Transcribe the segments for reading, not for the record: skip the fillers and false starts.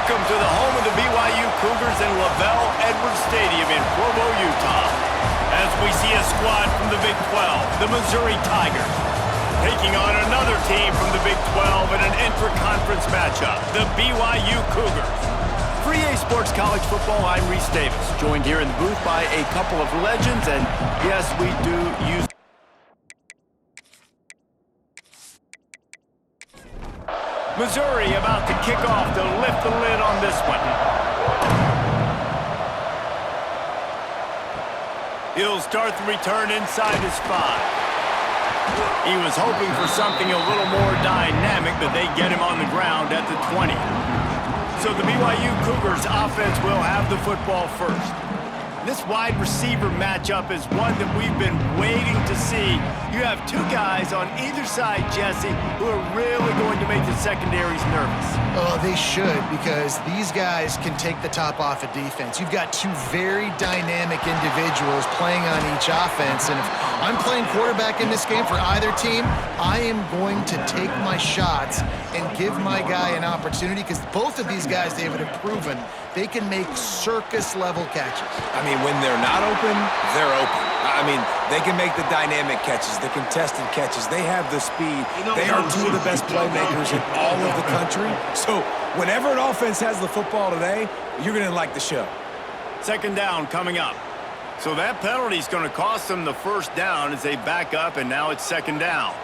Welcome to the home of the BYU Cougars in Lavelle Edwards Stadium in Provo, Utah. As we see a squad from the Big 12, the Missouri Tigers, taking on another team from the Big 12 in an intra-conference matchup, the BYU Cougars. For EA Sports College Football, I'm Reese Davis, joined here in the booth by a couple of legends, and yes, we do use Missouri about to kick off to lift the lid on this one. He'll start the return inside his 5. He was hoping for something a little more dynamic, but they get him on the ground at the 20. So the BYU Cougars offense will have the football first. This wide receiver matchup is one that we've been waiting to see. You have two guys on either side, Jesse, who are really going to make the secondaries nervous. Oh, they should, because these guys can take the top off of defense. You've got two very dynamic individuals playing on each offense, and if I'm playing quarterback in this game for either team, I am going to take my shots and give my guy an opportunity, because both of these guys, David, have proven they can make circus-level catches. I mean, when they're not open, they're open. I mean, they can make the dynamic catches, the contested catches. They have the speed. They are two of the best playmakers in all of the country. So whenever an offense has the football today, you're going to like the show. Second down coming up. So that penalty is going to cost them the first down as they back up, and now it's second down.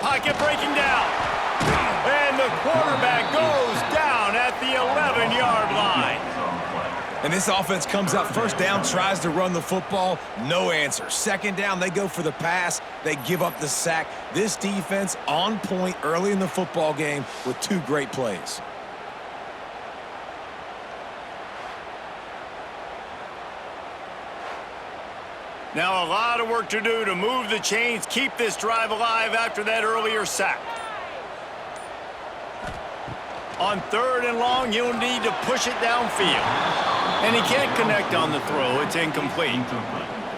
Pocket breaking down. And the quarterback goes down at the 11-yard line. And this offense comes up first down, tries to run the football, no answer. Second down, they go for the pass, they give up the sack. This defense on point early in the football game with two great plays. Now a lot of work to do to move the chains, keep this drive alive after that earlier sack. On third and long, you'll need to push it downfield. And he can't connect on the throw. It's incomplete.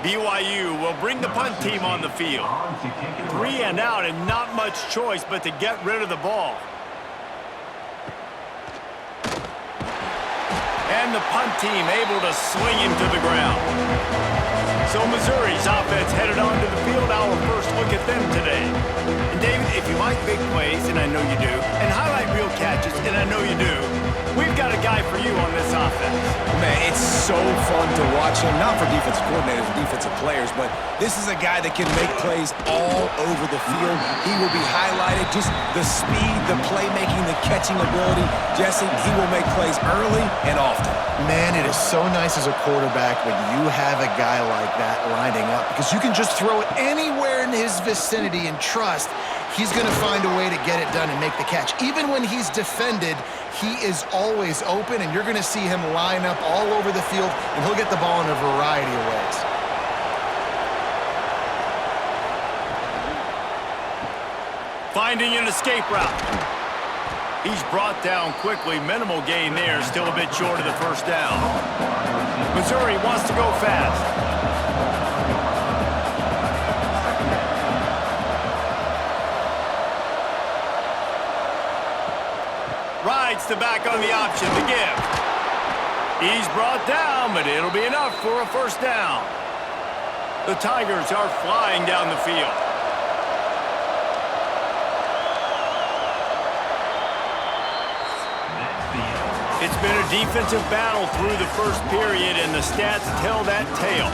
BYU will bring the punt team on the field. 3 and out and not much choice but to get rid of the ball. And the punt team able to sling him to the ground. So Missouri's offense headed onto the field. Our first look at them today. And David, if you like big plays, and I know you do, and highlight real catches, and I know you do, we've got a guy for you on this offense. Man, it's so fun to watch him, not for defensive coordinators, defensive players, but this is a guy that can make plays all over the field. He will be highlighted, just the speed, the playmaking, the catching ability. Jesse, he will make plays early and often. Man, it is so nice as a quarterback when you have a guy like that lining up, because you can just throw it anywhere in his vicinity and trust he's going to find a way to get it done and make the catch. Even when he's defended, he is always open, and you're going to see him line up all over the field, and he'll get the ball in a variety of ways. Finding an escape route. He's brought down quickly. Minimal gain there. Still a bit short of the first down. Missouri wants to go fast. Rides the back on the option, the give. He's brought down, but it'll be enough for a first down. The Tigers are flying down the field. It's been a defensive battle through the first period, and the stats tell that tale.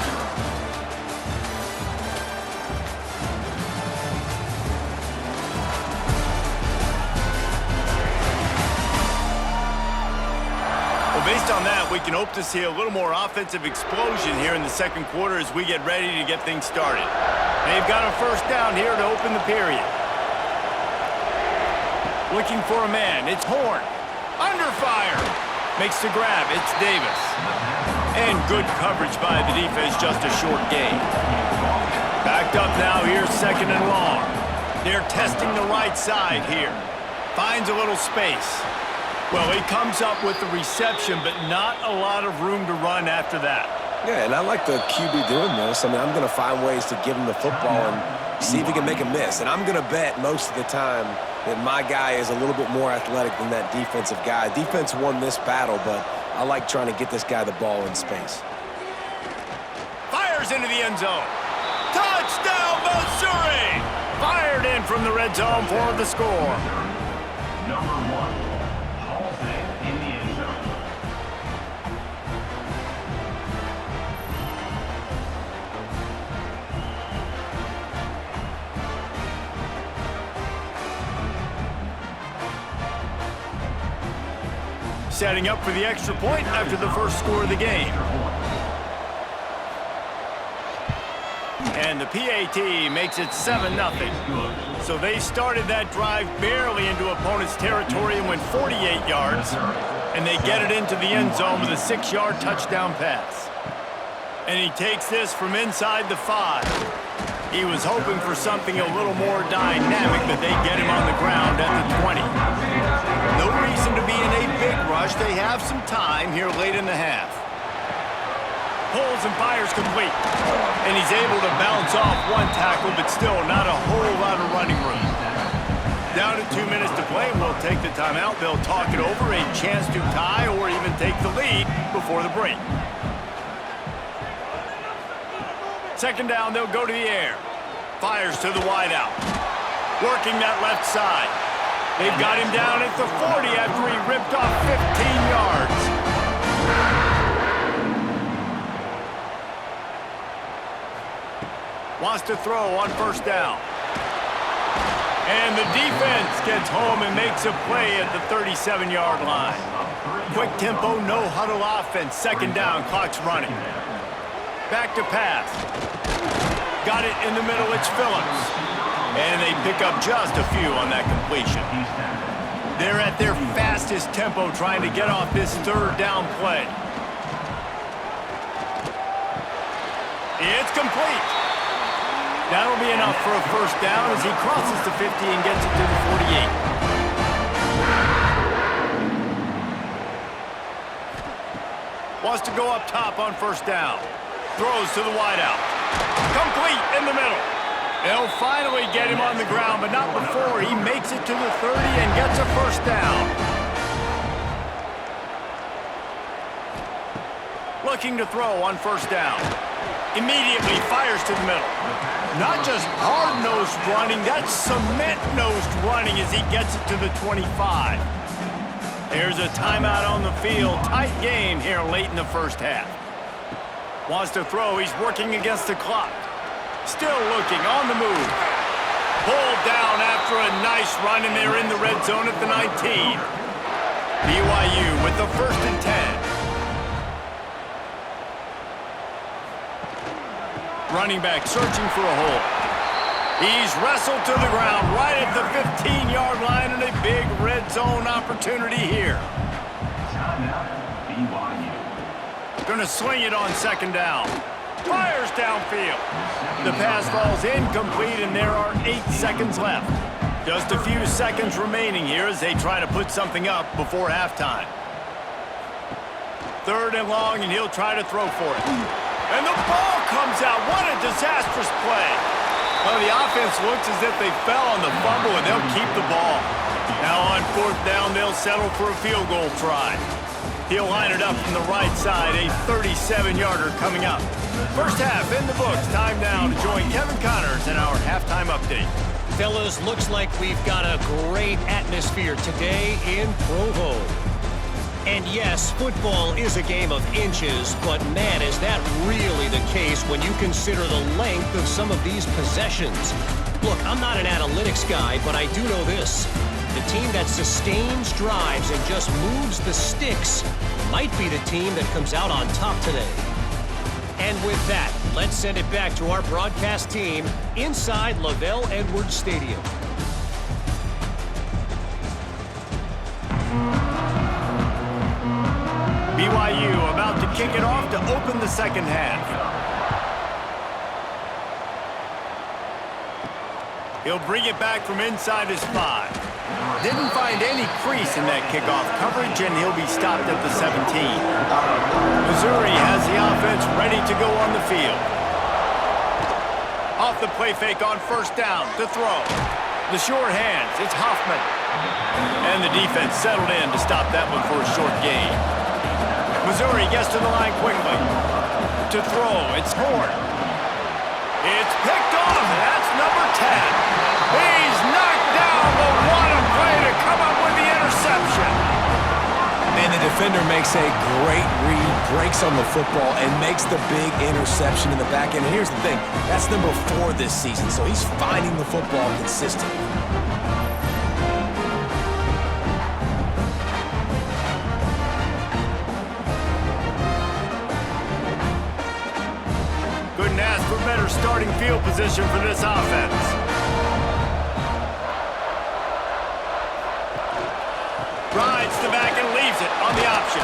Based on that, we can hope to see a little more offensive explosion here in the second quarter as we get ready to get things started. They've got a first down here to open the period. Looking for a man. It's Horn. Under fire. Makes the grab. It's Davis. And good coverage by the defense, just a short gain. Backed up now here, second and long. They're testing the right side here. Finds a little space. Well, he comes up with the reception, but not a lot of room to run after that. Yeah, and I like the QB doing this. I mean, I'm going to find ways to give him the football and see if he can make a miss. And I'm going to bet most of the time that my guy is a little bit more athletic than that defensive guy. Defense won this battle, but I like trying to get this guy the ball in space. Fires into the end zone. Touchdown, Missouri! Fired in from the red zone for the score. Number 1, hauls it in the end zone. Setting up for the extra point after the first score of the game. And the PAT makes it 7-0. So they started that drive barely into opponent's territory and went 48 yards. And they get it into the end zone with a 6-yard touchdown pass. And he takes this from inside the 5. He was hoping for something a little more dynamic, but they get him on the ground at the 20. No reason to be in a big rush. They have some time here late in the half. Pulls and fires complete. And he's able to bounce off one tackle, but still not a whole lot of running room. Down to 2 minutes to play, we'll take the timeout. They'll talk it over, a chance to tie or even take the lead before the break. Second down, they'll go to the air. Fires to the wideout. Working that left side. They've got him down at the 40 after he ripped off 15 yards. Wants to throw on first down. And the defense gets home and makes a play at the 37-yard line. Quick tempo, no huddle offense. Second down, clock's running. Back to pass. Got it in the middle, it's Phillips. And they pick up just a few on that completion. They're at their fastest tempo trying to get off this third down play. It's complete. That'll be enough for a first down as he crosses the 50 and gets it to the 48. Wants to go up top on first down. Throws to the wideout. Complete in the middle. They'll finally get him on the ground, but not before he makes it to the 30 and gets a first down. Looking to throw on first down. Immediately fires to the middle. Not just hard-nosed running, that's cement-nosed running as he gets it to the 25. There's a timeout on the field. Tight game here late in the first half. Wants to throw. He's working against the clock. Still looking on the move. Pulled down after a nice run, and they're in the red zone at the 19. BYU with the 1st and 10. Running back searching for a hole. He's wrestled to the ground right at the 15-yard line, and a big red zone opportunity here. Timeout, BYU. Gonna sling it on second down. Fires downfield. The pass falls incomplete, and there are 8 seconds left. Just a few seconds remaining here as they try to put something up before halftime. 3rd and long, and he'll try to throw for it. And the ball comes out. What a disastrous play. Well, the offense looks as if they fell on the fumble, and they'll keep the ball. Now on 4th down, they'll settle for a field goal try. He'll line it up from the right side, a 37-yarder coming up. First half in the books. Time now to join Kevin Connors in our halftime update. Fellas, looks like we've got a great atmosphere today in Provo. And yes, football is a game of inches, but man, is that really the case when you consider the length of some of these possessions. Look, I'm not an analytics guy, but I do know this. The team that sustains drives and just moves the sticks might be the team that comes out on top today. And with that, let's send it back to our broadcast team inside Lavelle Edwards Stadium. BYU about to kick it off to open the second half. He'll bring it back from inside his 5. Didn't find any crease in that kickoff coverage, and he'll be stopped at the 17. Missouri has the offense ready to go on the field. Off the play fake on first down to throw. The short hands, it's Hoffman. And the defense settled in to stop that one for a short gain. Missouri gets to the line quickly. To throw, it's Horn. It's picked off, and that's number 10. He's knocked down, but what a play to come up with the interception. And the defender makes a great read, breaks on the football, and makes the big interception in the back end. And here's the thing, that's number 4 this season, so he's finding the football consistently. Couldn't ask for better starting field position for this offense. Rides the back and leaves it on the option.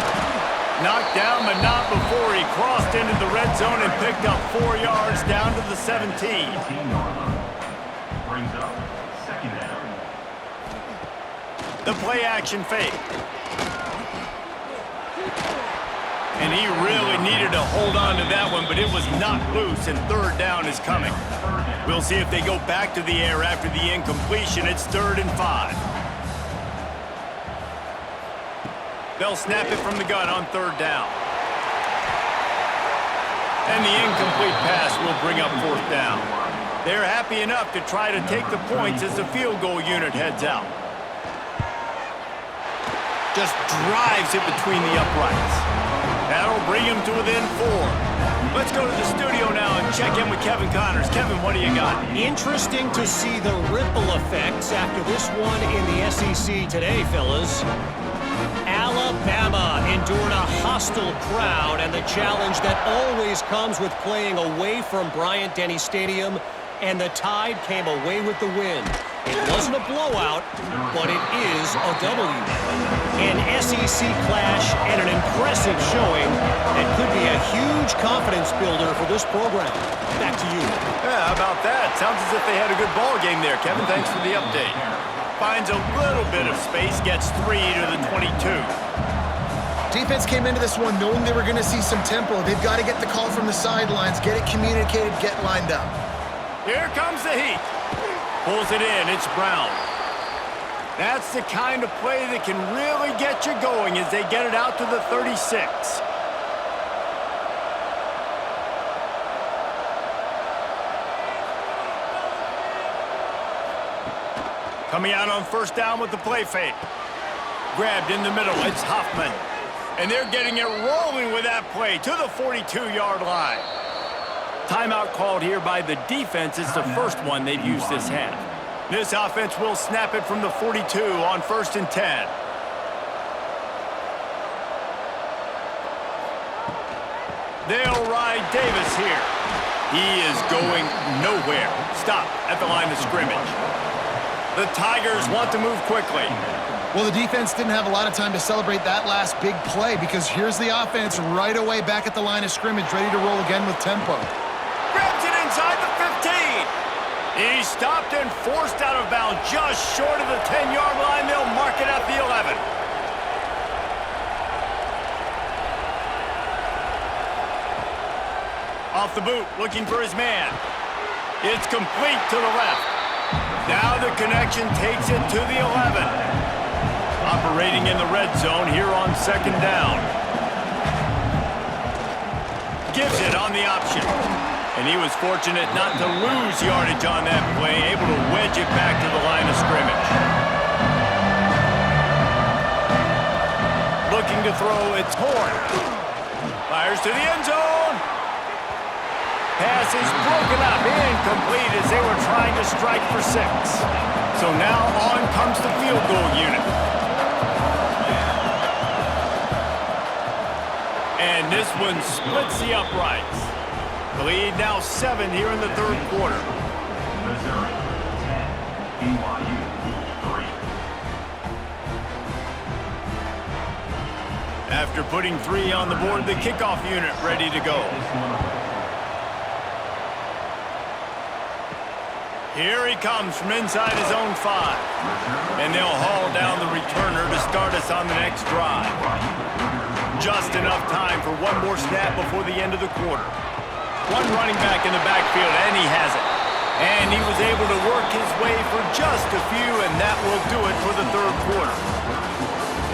Knocked down, but not before he crossed into the red zone and picked up 4 yards down to the 17. 18-yard line. Brings up second down. The play action fake. And he really needed to hold on to that one, but it was knocked loose, and third down is coming. We'll see if they go back to the air after the incompletion. It's 3rd and 5. They'll snap it from the gun on 3rd down. And the incomplete pass will bring up 4th down. They're happy enough to try to take the points as the field goal unit heads out. Just drives it between the uprights. That'll bring him to within 4. Let's go to the studio now and check in with Kevin Connors. Kevin, what do you got? Interesting to see the ripple effects after this one in the SEC today, fellas. Alabama endured a hostile crowd and the challenge that always comes with playing away from Bryant-Denny Stadium, and the Tide came away with the win. It wasn't a blowout, but it is a W. An SEC clash and an impressive showing that could be a huge confidence builder for this program. Back to you. Yeah, how about that? Sounds as if they had a good ball game there, Kevin. Thanks for the update. Finds a little bit of space, gets 3 to the 22. Defense came into this one knowing they were going to see some tempo. They've got to get the call from the sidelines, get it communicated, get lined up. Here comes the heat. Pulls it in. It's Brown. That's the kind of play that can really get you going as they get it out to the 36. Coming out on 1st down with the play fake. Grabbed in the middle. It's Hoffman. And they're getting it rolling with that play to the 42-yard line. Timeout called here by the defense. It's the first one they've used this half. This offense will snap it from the 42 on 1st and 10. They'll ride Davis here. He is going nowhere. Stop at the line of scrimmage. The Tigers want to move quickly. Well, the defense didn't have a lot of time to celebrate that last big play because here's the offense right away back at the line of scrimmage, ready to roll again with tempo. Grabs it inside the 15. He stopped and forced out of bounds just short of the 10-yard line. They'll mark it at the 11. Off the boot, looking for his man. It's complete to the left. Now the connection takes it to the 11. Operating in the red zone here on 2nd down. Gives it on the option. And he was fortunate not to lose yardage on that play, able to wedge it back to the line of scrimmage. Looking to throw, it's Horn. Fires to the end zone. Pass is broken up, incomplete as they were trying to strike for 6. So now on comes the field goal unit. And this one splits the uprights. The lead now 7 here in the 3rd quarter. Missouri 10, BYU 3. After putting 3 on the board, the kickoff unit ready to go. Here he comes from inside his own 5. And they'll haul down the returner to start us on the next drive. Just enough time for one more snap before the end of the quarter. One running back in the backfield, and he has it. And he was able to work his way for just a few, and that will do it for the third quarter.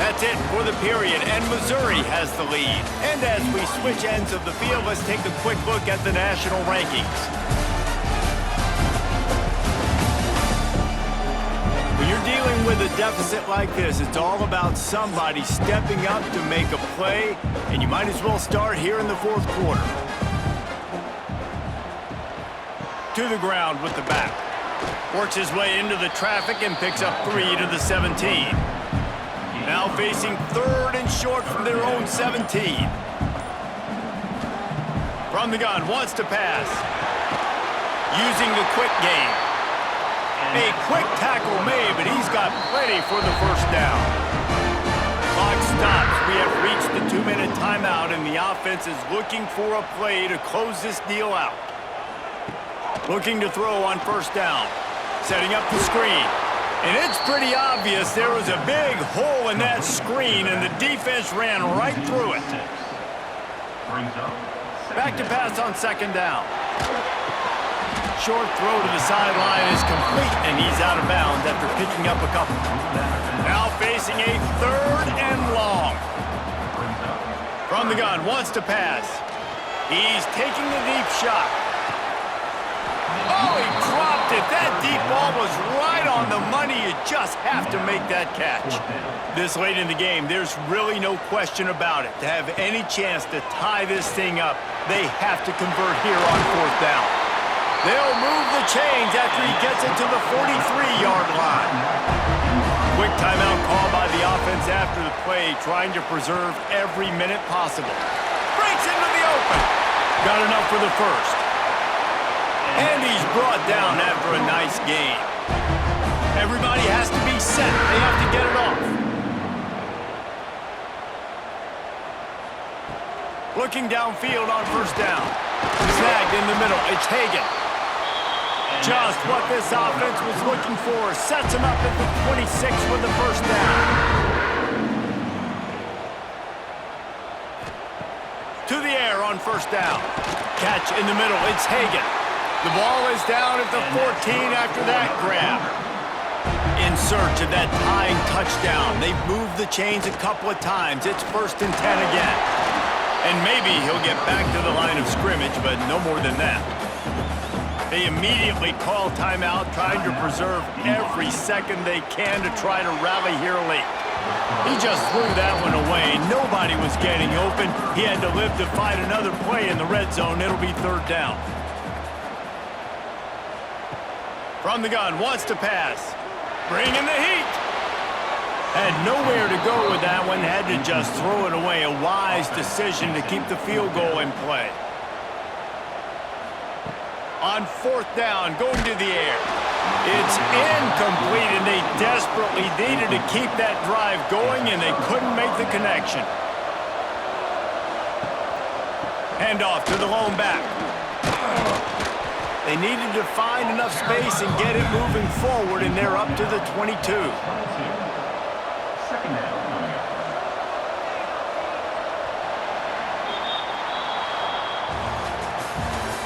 That's it for the period, and Missouri has the lead. And as we switch ends of the field, let's take a quick look at the national rankings. When you're dealing with a deficit like this, it's all about somebody stepping up to make a play, and you might as well start here in the fourth quarter. To the ground with the back. Works his way into the traffic and picks up 3 to the 17. Now facing third and short from their own 17. From the gun, wants to pass. Using the quick game. A quick tackle made, but he's got plenty for the first down. Clock stops. We have reached the 2-minute timeout, and the offense is looking for a play to close this deal out. Looking to throw on first down. Setting up the screen. And it's pretty obvious there was a big hole in that screen, and the defense ran right through it. Back to pass on second down. Short throw to the sideline is complete, and he's out of bounds after picking up a couple. Now facing a third and long. From the gun, wants to pass. He's taking the deep shot. Oh, he dropped it. That deep ball was right on the money. You just have to make that catch. This late in the game, there's really no question about it. To have any chance to tie this thing up, they have to convert here on fourth down. They'll move the chains after he gets it to the 43-yard line. Quick timeout call by the offense after the play, trying to preserve every minute possible. Breaks into the open. Got enough for the first. And he's brought down after a nice gain. Everybody has to be set. They have to get it off. Looking downfield on first down. Snagged in the middle. It's Hagan. Just what this offense was looking for. Sets him up at the 26 with the first down. To the air on first down. Catch in the middle. It's Hagan. The ball is down at the 14 after that grab. In search of that tying touchdown. They've moved the chains a couple of times. It's 1st and 10 again. And maybe he'll get back to the line of scrimmage, but no more than that. They immediately call timeout, trying to preserve every second they can to try to rally here late. He just threw that one away. Nobody was getting open. He had to live to fight another play in the red zone. It'll be third down. From the gun, wants to pass. Bringing the heat. Had nowhere to go with that one. Had to just throw it away. A wise decision to keep the field goal in play. On fourth down, going to the air. It's incomplete, and they desperately needed to keep that drive going, and they couldn't make the connection. Handoff to the lone back. They needed to find enough space and get it moving forward, and they're up to the 22. Second down.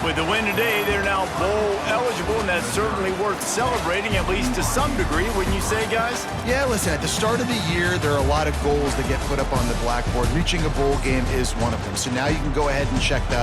With the win today, they're now bowl eligible, and that's certainly worth celebrating, at least to some degree, wouldn't you say, guys? Yeah, listen, at the start of the year, there are a lot of goals that get put up on the blackboard. Reaching a bowl game is one of them. So now you can go ahead and check that